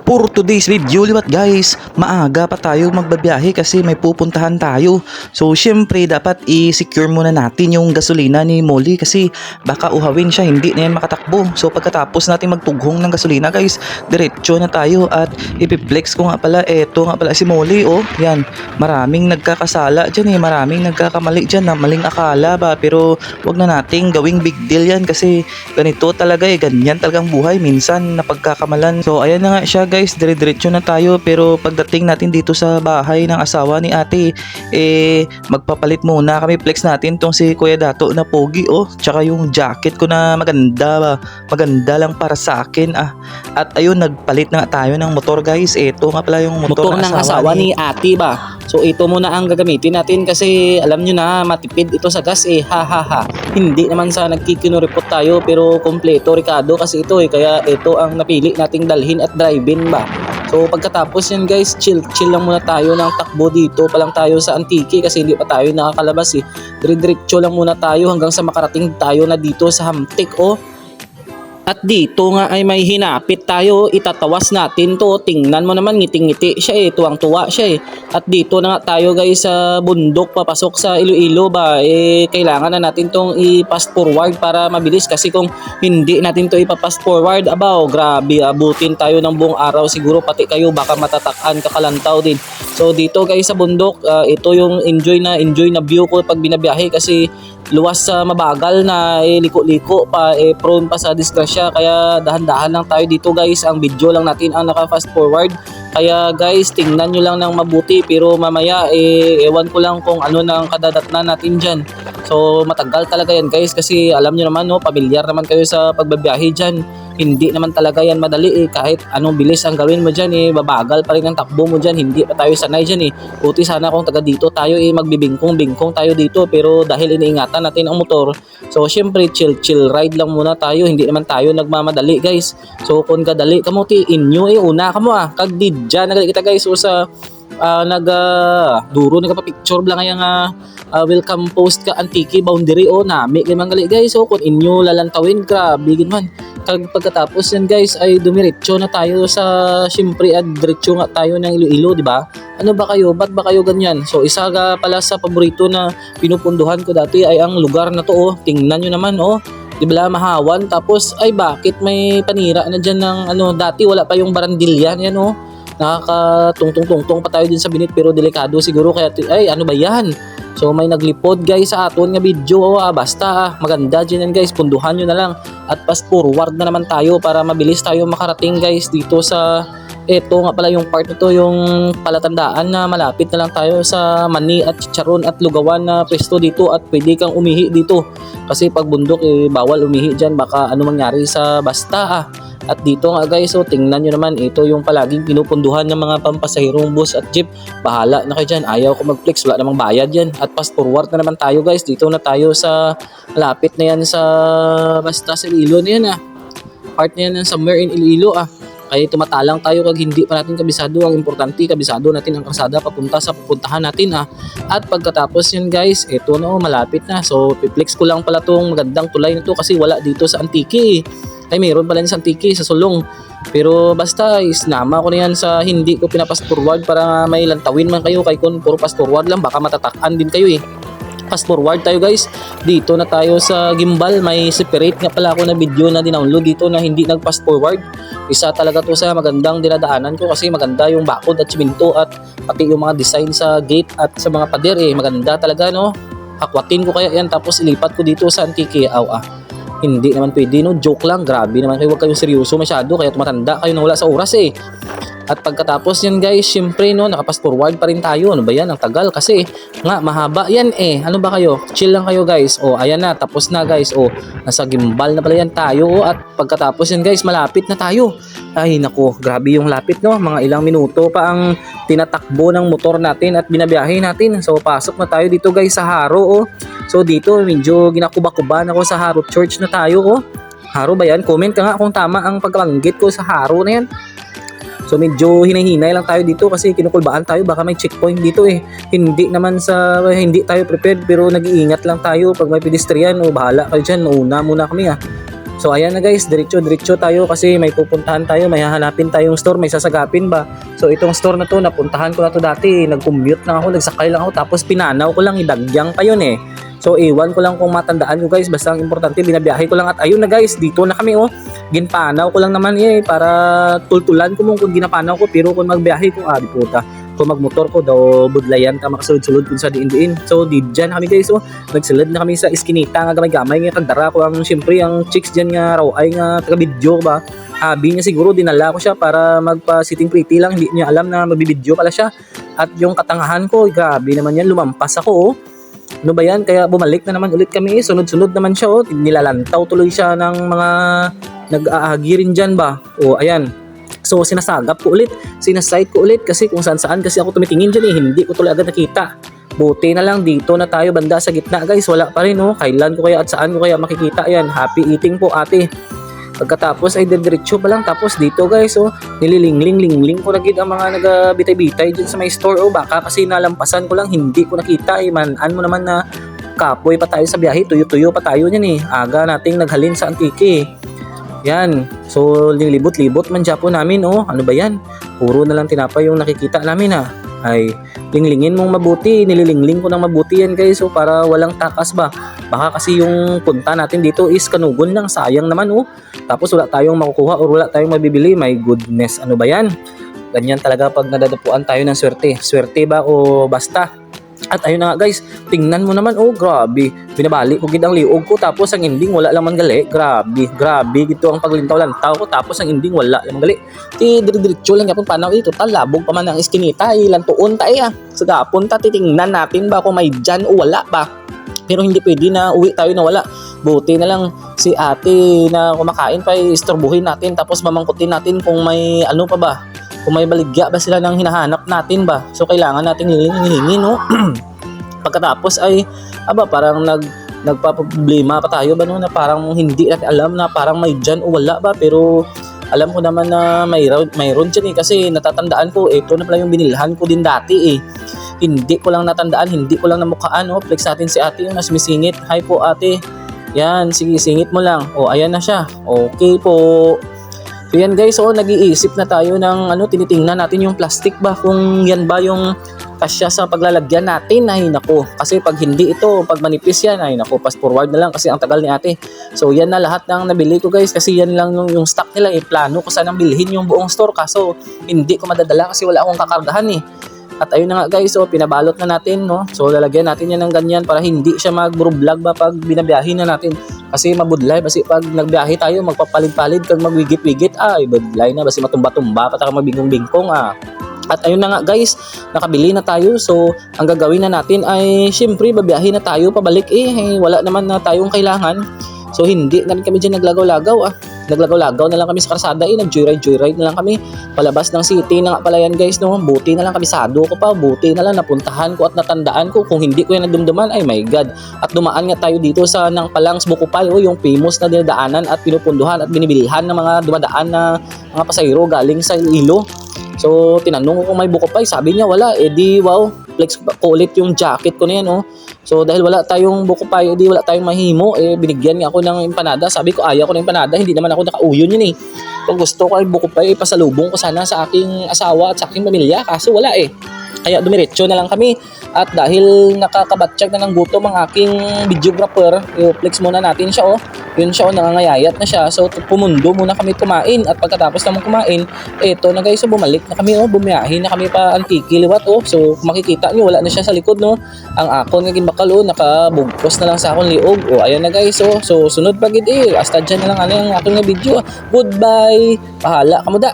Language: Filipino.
For today's video, liwat guys, maaga pa tayo magbabiyahe kasi may pupuntahan tayo. So syempre dapat i-secure muna natin yung gasolina ni Molly kasi baka uhawin siya, hindi na yan makatakbo. So pagkatapos natin magtughong ng gasolina guys, diretso na tayo at ipiplex ko nga pala, eto nga pala si Molly. Oh, yan, maraming nagkakasala dyan maraming nagkakamali dyan na maling akala ba. Pero wag na nating gawing big deal yan kasi ganito talaga ganyan talagang buhay, minsan napagkakamalan. So ayan na nga siya guys, dire-diretso na tayo. Pero pagdating natin dito sa bahay ng asawa ni ate, magpapalit muna kami. Flex natin tong si Kuya Dato na pogi, tsaka yung jacket ko na maganda ba, maganda lang para sa akin At ayun, nagpalit na nga tayo ng motor guys. Ito nga pala yung motor ng asawa ni ate ba. So ito muna ang gagamitin natin kasi alam nyo na matipid ito sa gas Hindi naman sa nagkikinuripot tayo pero kompleto Ricardo kasi ito kaya ito ang napili nating dalhin at drive-in ba. So pagkatapos yan guys, chill lang muna tayo ng takbo. Dito pa lang tayo sa Antique kasi hindi pa tayo nakakalabas Dire-diretso lang muna tayo hanggang sa makarating tayo na dito sa Hamtik At dito nga ay may hinapit tayo, itatawas natin to. Tingnan mo naman, ngiting-ngiti siya tuwang-tuwa siya At dito na nga tayo guys sa bundok papasok sa Iloilo ba. Kailangan na natin tong i-fast forward para mabilis kasi kung hindi natin to ipa-fast forward, grabe, abutin tayo ng buong araw siguro, pati kayo baka matatakan, kakalantaw din. So dito guys sa bundok, ito yung enjoy na view ko pag binabiyahe kasi luwas sa mabagal na liko-liko pa, prone pa sa disgrasya, kaya dahan-dahan lang tayo dito guys. Ang video lang natin ang naka-fast forward, kaya guys tingnan nyo lang ng mabuti. Pero mamaya ewan ko lang kung ano nang kadadatnan natin dyan. So matagal talaga yan guys kasi alam nyo naman pamilyar naman kayo sa pagbabiyahe dyan. Hindi naman talaga yan madali kahit anong bilis ang gawin mo dyan babagal pa rin ang takbo mo dyan. Hindi pa tayo sanay dyan Buti sana kung taga dito tayo magbibingkong tayo dito, pero dahil iniingatan natin ang motor, so syempre chill ride lang muna tayo. Hindi naman tayo nagmamadali guys. So kung kadali kamo inyo una kamo kag didya nagali kita guys. So sa duro nagpa-picture lang nga welcome post ka Antique boundary nami limang gali guys. So kung inyo lalantawin, grabe man. Pagkatapos yan guys ay dumiretso na tayo sa syempre diretso nga tayo ng Iloilo, di ba? Ano ba kayo? Ba't ba kayo ganyan? So isa pala sa paborito na pinupunduhan ko dati ay ang lugar na to Tingnan nyo naman di ba mahawan, tapos ay bakit may panira na dyan ng dati wala pa yung barandilya yan nakakatungtong pa tayo din sa binit pero delikado siguro kaya ay ano ba yan. So may naglipod guys sa aton nga video basta maganda dyan yan guys, punduhan nyo na lang at fast forward na naman tayo para mabilis tayo makarating guys dito sa eto nga pala yung part na to, yung palatandaan na malapit na lang tayo sa Mani at Chicharon at Lugawan na pwesto dito at pwede kang umihi dito kasi pag bundok bawal umihi dyan, baka ano mangyari sa basta At dito nga guys, tingnan nyo naman, ito yung palaging pinupunduhan ng mga pampasahirong bus at jeep. Bahala na kayo dyan, ayaw ko mag-flex, wala namang bayad yan. At fast forward na naman tayo guys, dito na tayo sa malapit na yan sa basta sa Iloilo na yan part na yan somewhere in Iloilo Kaya tumatalang tayo kag hindi pa natin kabisado. Ang importante, kabisado natin ang kalsada papunta sa pupuntahan natin At pagkatapos yun guys, ito na malapit na. So piplex ko lang pala tong magandang tulay na to kasi wala dito sa Antique Ay mayroon pala sa Antique sa Sulong. Pero basta isnama ko na yan sa hindi ko pinapas forward para may lantawin man kayo. Kay kung puro pass forward lang baka matatakan din kayo Fast forward tayo guys. Dito na tayo sa gimbal. May separate nga pala ako na video na dinownload dito na hindi nag-fast forward. Isa talaga to sa magandang dinadaanan ko kasi maganda yung bakod at siminto at pati yung mga design sa gate at sa mga pader maganda talaga Hakwatin ko kaya yan tapos ilipat ko dito sa Antique Hindi naman pwede joke lang, grabe naman kayo, huwag kayong seryoso masyado kaya tumatanda kayo na wala sa oras At pagkatapos yan guys, syempre naka-fast forward pa rin tayo. Ano ba yan? Ang tagal kasi nga mahaba yan Ano ba kayo? Chill lang kayo guys. Ayan na, tapos na guys. Nasa gimbal na pala yan tayo at pagkatapos yan guys, malapit na tayo. Ay nako, grabe yung lapit Mga ilang minuto pa ang tinatakbo ng motor natin at binabiyahe natin. So pasok na tayo dito guys sa Haro So dito medyo ginakuba-kuban ako sa Haro Church na tayo Haro ba yan? Comment ka nga kung tama ang pagkabanggit ko sa Haro na yan. So medyo hinahinay lang tayo dito kasi kinukulbaan tayo, baka may checkpoint dito Hindi naman hindi tayo prepared pero nag-iingat lang tayo pag may pedestrian bahala kayo dyan, una muna kami So ayan na guys, diretso tayo kasi may pupuntahan tayo, may hahanapin tayong store, may sasagapin ba. So itong store na to, napuntahan ko na to dati, nag-commute lang ako, nagsakay lang ako, tapos pinanaw ko lang, idagyang pa yun eh. So iwan ko lang kung matandaan ko guys, basta ang importante binabiyahe ko lang at ayun na guys, dito na kami oh. Ginpanaw ko lang naman eh para tultulan ko mong kung ginapanaw ko, pero kung magbiyahe ko, di puta. Kung magmotor ko daw budlayan ka makasulod-sulod kung sa diin-diin. So di dyan kami guys oh. Nagsulod na kami sa iskinita nga gamay-gamay nga kagdara ko ang syempre ang chicks dyan nga raw ay nga taga video ba. Abi niya siguro dinala ko siya para magpa-sitting pretty lang, hindi niya alam na magbibideo pala siya. At yung katangahan ko, grabe naman yan, lumampas ako oh. Ano ba yan? Kaya bumalik na naman ulit kami. Sunod-sunod naman siya oh. Nilalantaw tuloy siya ng mga nag-aagi rin dyan ba. O ayan. So sinasagap ko ulit. Sinasight ko ulit kasi kung saan kasi ako tumitingin dyan eh. Hindi ko tuloy agad nakita. Buti na lang dito na tayo banda sa gitna guys. Wala pa rin oh. Kailan ko kaya at saan ko kaya makikita yan. Happy eating po ate. Pagkatapos ay diretso pa lang. Tapos dito guys oh. Nililingling ko na gid ang mga nagabitay-bitay dyan sa may store oh. Baka kasi nalampasan ko lang. Hindi ko nakita eh. Manan mo naman na kapoy pa tayo sa biyahe. Tuyo-tuyo pa tayo yan eh. Aga nating naghalin sa Antique eh. Yan. So, linglibot-libot man dyan po namin, oh. Ano ba yan? Puro na lang tinapay yung nakikita namin, ha. Ay, linglingin mong mabuti. Nililingling ko ng mabuti yan, guys. So, para walang takas ba? Baka kasi yung punta natin dito is kanugon lang. Sayang naman, oh. Tapos wala tayong makukuha or wala tayong mabibili. My goodness, ano ba yan? Ganyan talaga pag nadadapuan tayo ng swerte. Swerte ba o basta? At ayun na nga guys, tingnan mo naman oh, grabe. Binabalik ko gid ang liog ko tapos ang ending wala lang man gali. Grabe gito ang paglintaw-lantaw ko tapos ang ending wala lang gali. Ti diretso lang yapon panaw total labog pa man ang iskinita ilan tuon ta Sa gapon ta titingnan natin ba kung may dyan o wala ba. Pero hindi pwede na uwi tayo na wala. Buti na lang si ate na kumakain pa istorbuhin natin tapos mamangkutin natin kung may ano pa ba. Kung may baligya ba sila nang hinahanap natin ba. So kailangan nating hingin no. Pagkatapos ay parang nagpaproblema pa tayo ba no na parang hindi natin alam na parang may dyan o wala ba. Pero alam ko naman na mayroon dyan eh kasi natatandaan ko ito na pala yung binilhan ko din dati eh. Hindi ko lang natandaan, hindi ko lang namukhaan oh. Flex natin si ate yung nasmisingit. Hi po ate. Yan, sige singit mo lang. Oh, ayan na siya. Okay po. So yan guys, nag-iisip na tayo ng tinitingnan natin yung plastic ba kung yan ba yung kasya sa paglalagyan natin. Ay nako, kasi pag hindi ito, pag manipis yan, ay nako, pass forward na lang kasi ang tagal ni ate. So yan na lahat ng nabili ko guys kasi yan lang yung stock nila eh. Plano ko sanang bilhin yung buong store kaso hindi ko madadala kasi wala akong kakargahan eh. At ayun na nga guys, pinabalot na natin no. So lalagyan natin yan ng ganyan para hindi siya mag-vlog ba pag binabiyahin na natin. Kasi mabudlay kasi pag nagbiyahe tayo magpapalid-palid kag magwigit-wigit ay budlay na basi matumba-tumba pa ta magbingkong-bingkong At ayun na nga guys, nakabili na tayo. So ang gagawin na natin ay syempre babiyahe na tayo pabalik wala naman na tayong kailangan. So hindi na rin kami dyan naglagaw-lagaw Naglagaw-lagaw na lang kami sa karsada nag-joyride na lang kami palabas ng city na nga pala yan guys no. Buti na lang kabisado ko pa, buti na lang napuntahan ko at natandaan ko. Kung hindi ko yan nadumduman ay my god. At dumaan nga tayo dito sa nang Palangs Bukupay yung famous na dinadaanan at pinupunduhan at binibilihan ng mga dumadaan na mga pasahero galing sa Iloilo. So tinanong ko kung may Bukupay, sabi niya wala. Di wow, flex ko ulit yung jacket ko na yan So dahil wala tayong Bukupay, wala tayong mahimo, binigyan niya ako ng empanada. Sabi ko ayaw ko ng empanada, hindi naman ako nakauyon yun Kung gusto ko ay Bukupay, pasalubong ko sana sa aking asawa at sa aking pamilya, kaso wala Kaya dumiretso na lang kami. At dahil nakakabatsyag na ng gutom ang aking videographer, i-flex muna natin siya Yun siya nangangayayat na siya. So pumundo muna kami kumain. At pagkatapos naman kumain, eto na guys, bumalik na kami bumiyahin na kami pa Antique liwat So makikita niyo wala na siya sa likod no. Ang akon nga gimbakal nakabugkos na lang sa akong liog. Ayan na guys So sunod pa gid hasta dyan na lang ang aking video. Goodbye. Pahala kamuda.